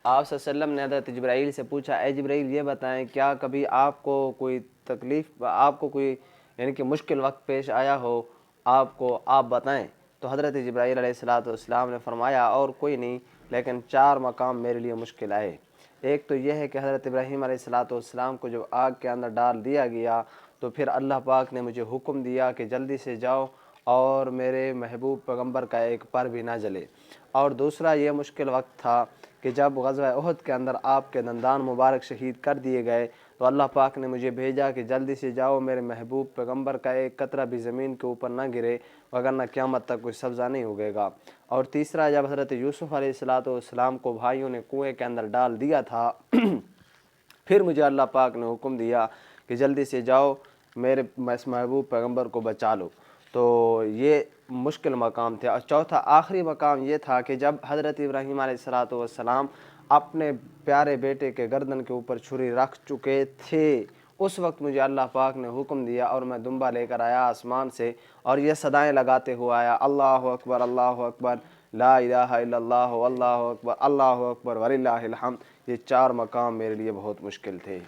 آپ صلی اللہ علیہ وسلم نے حضرت جبرائیل سے پوچھا، اے جبرائیل یہ بتائیں کیا کبھی آپ کو کوئی تکلیف، آپ کو کوئی یعنی کہ مشکل وقت پیش آیا ہو آپ بتائیں؟ تو حضرت جبرائیل علیہ السلام نے فرمایا اور کوئی نہیں، لیکن 4 مقام میرے لیے مشکل آئے۔ ایک تو یہ ہے کہ حضرت ابراہیم علیہ السلام کو جب آگ کے اندر ڈال دیا گیا تو پھر اللہ پاک نے مجھے حکم دیا کہ جلدی سے جاؤ اور میرے محبوب پیغمبر کا ایک پر بھی نہ جلے۔ اور دوسرا یہ مشکل وقت تھا کہ جب غزوہ احد کے اندر آپ کے دندان مبارک شہید کر دیے گئے تو اللہ پاک نے مجھے بھیجا کہ جلدی سے جاؤ، میرے محبوب پیغمبر کا ایک قطرہ بھی زمین کے اوپر نہ گرے وگرنہ قیامت تک کوئی سبزہ نہیں اگے گا۔ اور تیسرا جب حضرت یوسف علیہ السلام کو بھائیوں نے کنویں کے اندر ڈال دیا تھا پھر مجھے اللہ پاک نے حکم دیا کہ جلدی سے جاؤ میرے محبوب پیغمبر کو بچا لو۔ تو یہ مشکل مقام تھے۔ اور چوتھا آخری مقام یہ تھا کہ جب حضرت ابراہیم علیہ السلام اپنے پیارے بیٹے کے گردن کے اوپر چھری رکھ چکے تھے، اس وقت مجھے اللہ پاک نے حکم دیا اور میں دمبا لے کر آیا آسمان سے اور یہ صدائیں لگاتے ہوئے آیا، اللہ اکبر اللہ اکبر لا الہ الا اللہ، اللہ اکبر وللہ الحمد۔ یہ 4 مقام میرے لیے بہت مشکل تھے۔